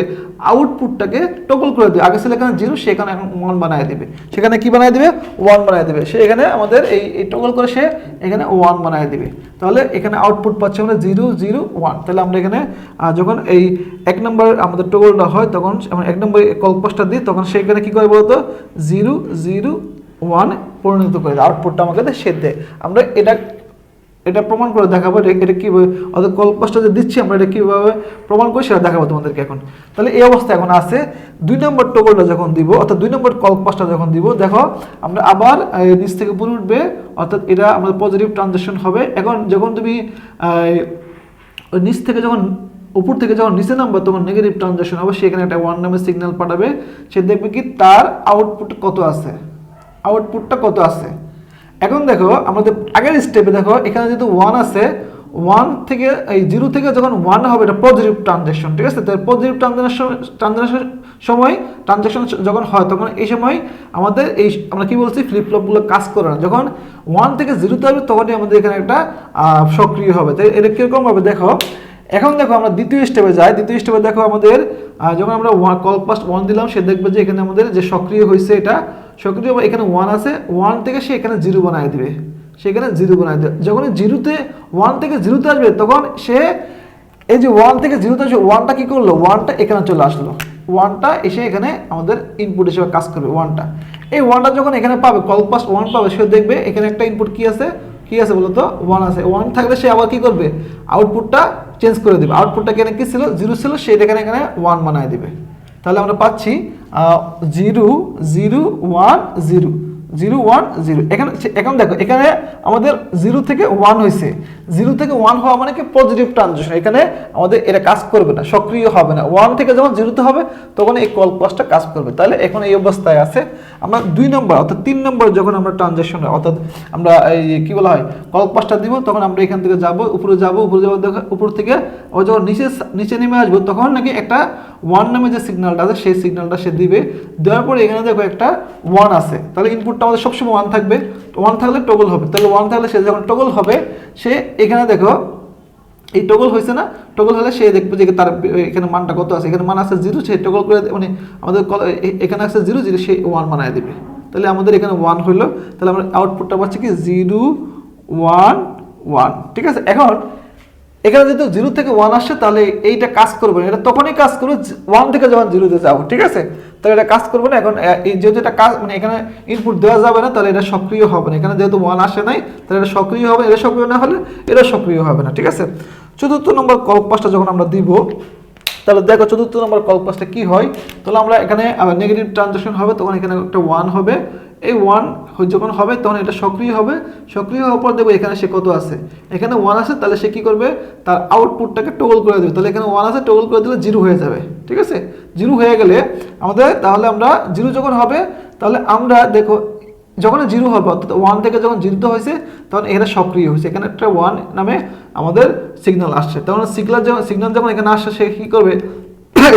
আউটপুটটাকে টগল করে দেবে। আগে ছিল এখানে 0, সেখানে এখন 1 বানায় দিবে, সেখানে কি বানায় দিবে 1 বানায় দিবে, সে এখানে আমাদের এই টগল করে সে এখানে 1 বানায় দিবে। তাহলে এখানে আউটপুট পাচ্ছি আমরা 0 0 1। তাহলে আমরা এখানে যখন এই 1 নম্বর আমাদের টগলটা হয় তখন আমরা 1 নম্বর কম্পাসটা দিই, তখন সেখানে কি করে বলতো 0 0 1 পরিণত করে দেয়, আউটপুটটা আমাকে সে দেয়। আমরা এটা প্রমাণ করে দেখাবো এটা কীভাবে, অর্থাৎ কম্পাসটা যে দিচ্ছি আমরা এটা কীভাবে প্রমাণ করি সেটা দেখাবো তোমাদেরকে এখন। তাহলে এই অবস্থা এখন আছে। 2 নম্বর টগলটা যখন দিব অর্থাৎ 2 নম্বর কম্পাসটা যখন দিব, দেখো আমরা আবার নিচ থেকে উপরে উঠবে, অর্থাৎ এটা আমাদের পজিটিভ ট্রানজিশন হবে। এখন যখন তুমি নিচ থেকে যখন উপর থেকে যখন নিচে নামবে তখন নেগেটিভ ট্রানজিশন হবে, সেখানে একটা 1 নামের সিগন্যাল পাঠাবে, সে দেখবে কি তার আউটপুট কত আছে, আউটপুটটা কত আছে। এখন দেখো আমাদের আগের স্টেপে দেখো এখানে যেহেতু 1 আছে, 1 থেকে এই 0 থেকে যখন 1 হবে এটা পজিটিভ ট্রানজ্যাকশন, ঠিক আছে। তো পজিটিভ ট্রানজ্যাকশন যখন হয় তখন এই সময় আমাদের এই আমরা কি বলছি ফ্লিপ ফ্লপগুলো কাজ করে না। যখন 1 থেকে 0 তে আসবে তখনই আমাদের এখানে একটা সক্রিয় হবে। তাই এটা কিরকম হবে দেখো, এখন দেখো আমরা দ্বিতীয় স্টেপে যাই। দ্বিতীয় স্টেপে দেখো আমাদের যখন আমরা কম্পাস 1 দিলাম সে দেখবে যে এখানে আমাদের যে সক্রিয় হয়েছে এটা সক্রিয়, এখানে 1 আছে, 1 থেকে সে এখানে 0 বানায় দিবে, সেখানে 0 বানায় দেবে। যখন 1 থেকে 0 তে আসবে তখন সে এই যে 1 থেকে 0 তে আসবে, 1টা কি করলো 1টা এখানে চলে আসলো, 1টা এসে এখানে আমাদের ইনপুট হিসেবে কাজ করবে। 1টা এই 1টা যখন এখানে পাবে কম্পাস 1 পাবে, সে দেখবে এখানে একটা ইনপুট কি আছে বলতো 1 আছে। 1 থাকলে সে আবার কি করবে আউটপুটটা চেঞ্জ করে দিবে, আউটপুটটা এখানে কি ছিল 0 ছিল, সেটা এখানে 1 বানায় দিবে। তাহলে আমরা পাচ্ছি 0 0 1 0 0 1 0। এখন দেখো এখানে আমাদের 0 থেকে 1 হয়েছে, 0 থেকে 1 হওয়া মানে কি পজিটিভ ট্রানজিশন, এখানে আমাদের এটা কাজ করবে না, সক্রিয় হবে না। 1 থেকে যখন 0 তে হবে তখন এই কম্পাসটা কাজ করবে। তাহলে এখন এই অবস্থায় আছে। আমরা 2 নম্বর অর্থাৎ 3 নম্বর যখন আমরা ট্রানজিশন অর্থাৎ আমরা এই কি বলা হয় কম্পাসটা দিব, তখন আমরা এখান থেকে যাব উপরে যাব, উপর থেকে আবার যখন নিচে নেমে আসবো তখন নাকি একটা 1 নামে যে সিগন্যালটা আছে সেই সিগন্যালটা সে দিবে। দেওয়ার পরে এখানে দেখো একটা 1 আছে, তাহলে ইনপুটটা আমাদের সবসময় 1 থাকবে, 1 থাকলে টগল হবে। তাহলে 1 থাকলে সে যখন টগল হবে সে এখানে দেখো এই টগল হয়েছে না, টগল হলে সে দেখবে যে তার এখানে মানটা কত আছে, এখানে মান আছে 0, সে টগল করে মানে আমাদের এখানে আছে 0 0 সে 1 বানায় দেবে। তাহলে আমাদের এখানে 1 হইলো, তাহলে আমরা আউটপুটটা পাচ্ছি কি 0 1 1, ঠিক আছে। এখন এখানে যেহেতু 0 থেকে 1 আসছে তাহলে এইটা কাজ করবে না, এটা তখনই কাজ করবে 1 থেকে যখন 0 তে যাবো, ঠিক আছে। তাহলে এটা কাজ করবে না। এখন এই যেহেতু এটা কাজ মানে এখানে ইনপুট দেওয়া যাবে না, তাহলে এটা সক্রিয় হবে না। এখানে যেহেতু 1 আসে নাই তাহলে এটা সক্রিয় হবে, এটা সক্রিয় না হলে এটা সক্রিয় হবে না, ঠিক আছে। 4র্থ নম্বর কম্পাসটা যখন আমরা দিব তাহলে দেখো 4র্থ নম্বর কম্পাসটা কি হয়, তাহলে আমরা এখানে নেগেটিভ ট্রানজিশন হবে, তখন এখানে একটা 1 হবে। এই 1 যখন হবে তখন এটা সক্রিয় হবে, সক্রিয় হওয়ার পর দেখবো এখানে সে কত আছে, এখানে 1 আছে, তাহলে সে কি করবে তার আউটপুটটাকে টগল করে দেবে। তাহলে এখানে 1 আছে, টগল করে দিলে 0 হয়ে যাবে, ঠিক আছে। 0 হয়ে গেলে আমাদের তাহলে আমরা 0 যখন হবে তাহলে আমরা দেখো যখন 0 হবে অর্থাৎ 1 থেকে যখন 0 তে হয়েছে তখন এখানে সক্রিয় হয়েছে, এখানে একটা 1 নামে আমাদের সিগন্যাল আসছে। তখন সিগন্যাল যখন এখানে আসছে সে কি করবে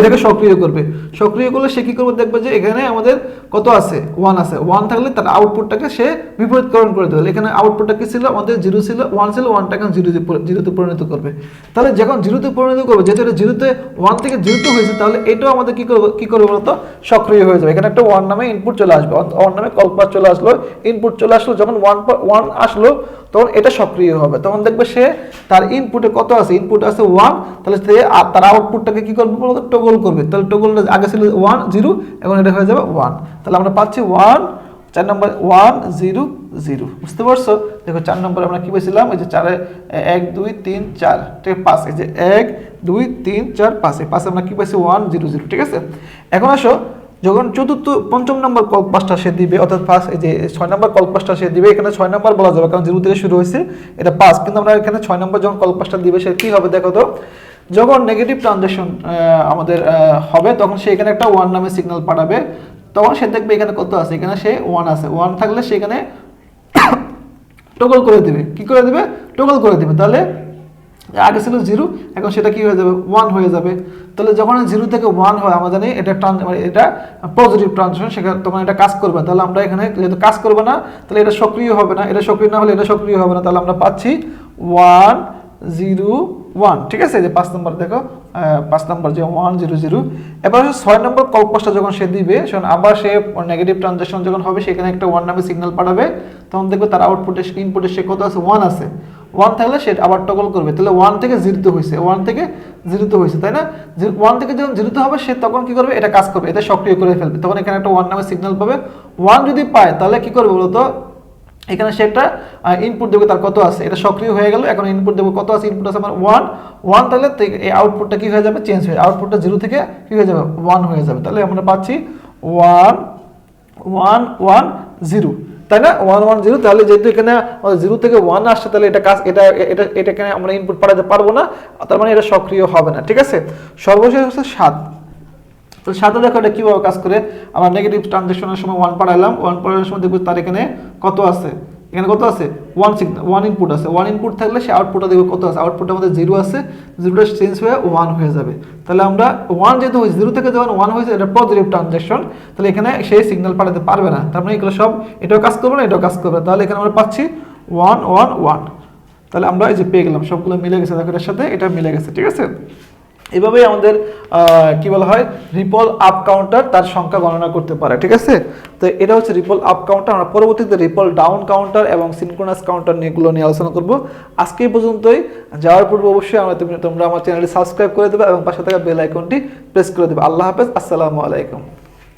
এটাকে সক্রিয় করবে, সক্রিয় করলে সে কি করবে দেখবে যে এখানে আমাদের কত আছে 1 আছে, 1 থাকলে তার আউটপুটটাকে সে বিপরীতকরণ করে দেবে। এখানে আউটপুটটা কি ছিল আমাদের 0 ছিল, 1 ছিল, 1টা এখন 0 তে পরিণত করবে। তাহলে যখন 0 তে পরিণত করবে, যেহেতু এটা 0 তে 1 থেকে 0 তে হয়েছে তাহলে এটাও আমাদের কি করবে বলতো সক্রিয় হয়ে যাবে। এখানে একটা 1 নামে ইনপুট চলে আসবে, 1 নামে কম্পাস চলে আসলো, ইনপুট চলে আসলো, যখন 1 আসলো তখন এটা সক্রিয় হবে। তখন দেখবে সে তার ইনপুটে কত আছে, ইনপুট আছে 1, তাহলে সে তার আউটপুটটাকে কি করবে বলতো টগল করবে। তাহলে টগলটা আগে ছিল 1 0, এখন এটা হয়ে যাবে 1। তাহলে আমরা পাচ্ছি 1 4 নম্বর 1 0 0, বুঝতে পারছো। দেখো 4 নম্বরে আমরা কি পেয়েছিলাম, এই যে 4 1 2 3 4 ঠিক 5, এই যে 1 2 3 4 5, এই 5 আমরা কি পাইছি 1 0 0, ঠিক আছে। এখন আসো যখন 5ম নম্বর কম্পাসটা সে দিবে অর্থাৎ ফার্স্ট এই যে 6 নম্বর কম্পাসটা সে দিবে, এখানে 6 নম্বর বলা যাবে কারণ 0 থেকে শুরু হয়েছে, এটা 5, কিন্তু আমরা এখানে 6 নম্বর যখন কম্পাসটা দিবে সে কি হবে দেখো তো, যখন নেগেটিভ ট্রানজিশন আমাদের হবে তখন সে এখানে একটা 1 নামে সিগন্যাল পাঠাবে, তখন সে দেখবে এখানে কত আছে, এখানে সে 1 আছে, 1 থাকলে সেখানে টগল করে দিবে। কি করে দিবে? টগল করে দিবে। তাহলে আগে ছিল 0, এখন সেটা কি হয়ে যাবে? 1 হয়ে যাবে। তাহলে যখন 0 থেকে 1 হয় আমরা জানি এটা এটা পজিটিভ ট্রানজিশন, সেখানে তখন এটা কাজ করবে। তাহলে আমরা এখানে যেহেতু কাজ করবে না, তাহলে এটা সক্রিয় হবে না, এটা সক্রিয় না হলে এটা সক্রিয় হবে না। তাহলে আমরা পাচ্ছি 1 0 1। ঠিক আছে, এই যে 5 নম্বর দেখো, 5 নম্বর যে 1 0 0। এবার 6 নম্বর কল্পসটা যখন সে দিবে, আবার সে নেগেটিভ ট্রানজিশন যখন হবে, সেখানে একটা 1 নামে সিগন্যাল পাঠাবে, তখন দেখবে তার আউটপুটে ইনপুটে সে কত আছে? 1 আছে। 1 থাকলে সে আবার টগল করবে। তাহলে 1 থেকে 0 হয়েছে, 1 থেকে 0 হয়েছে, তাই না? 1 থেকে যখন 0 হবে সে তখন কি করবে? এটা কাজ করবে, এটা সক্রিয় করে ফেলবে। তখন এখানে একটা 1 নামে সিগন্যাল পাবে। 1 যদি পায় তাহলে কি করবে বলতো? এখানে সে একটা ইনপুট দেবে, তার কত আছে? এটা সক্রিয় হয়ে গেল। এখন ইনপুট দেবো, কত আছে? ইনপুট আছে আমার 1। তাহলে এই আউটপুটটা কি হয়ে যাবে? চেঞ্জ হয়ে, আউটপুটটা 0 থেকে কি হয়ে যাবে? 1 হয়ে যাবে। তাহলে আমরা পাচ্ছি 1 1 1 0, তাই না? 1 1 0। তাহলে যেহেতু এখানে 0 থেকে 1 আসছে, তাহলে এটা কাজ, এটা এখানে আমরা ইনপুট পাঠাতে পারবো না, তার মানে এটা সক্রিয় হবে না। ঠিক আছে, সর্বশেষ হচ্ছে 7। তো 7 দেখো এটা কিভাবে কাজ করে। আমরা নেগেটিভ ট্রানজিশনের সময় 1 পাঠাইলাম, 1 পাঠানোর সময় দেখবো তার এখানে কত আছে? এখানে কত আছে? 1 সিগন্যাল, 1 ইনপুট আছে। 1 ইনপুট থাকলে সে আউটপুটটা দেখবে কত আছে? আউটপুটটা আমাদের 0 আছে, 0টা চেঞ্জ হয়ে 1 হয়ে যাবে। তাহলে আমরা 1 যেহেতু হয়েছে, 0 থেকে যখন 1 হয়েছে, এটা পজিটিভ ট্রানজিশন, তাহলে এখানে সেই সিগন্যাল পাঠাতে পারবে না। তার মানে এগুলো সব, এটাও কাজ করবে না, এটাও কাজ করবে না। তাহলে এখানে আমরা পাচ্ছি 1 1 1। তাহলে আমরা এই যে পেয়ে গেলাম, সবগুলো মিলে গেছে, দেখো এটার সাথে এটা মিলে গেছে। ঠিক আছে, এভাবেই আমাদের কি বলা হয়, রিপল আপ কাউন্টার তার সংখ্যা গণনা করতে পারে। ঠিক আছে, তো এটা হচ্ছে রিপল আপ কাউন্টার। আমরা পরবর্তীতে রিপল ডাউন কাউন্টার এবং সিনক্রোনাস কাউন্টার নিয়ে আলোচনা করব। আজকে এই পর্যন্তই। যাওয়ার পূর্বে অবশ্যই তোমরা আমার চ্যানেলটি সাবস্ক্রাইব করে দেবে এবং পাশে থাকা বেল আইকনটি প্রেস করে দেবে। আল্লাহ হাফেজ, আসসালামু আলাইকুম।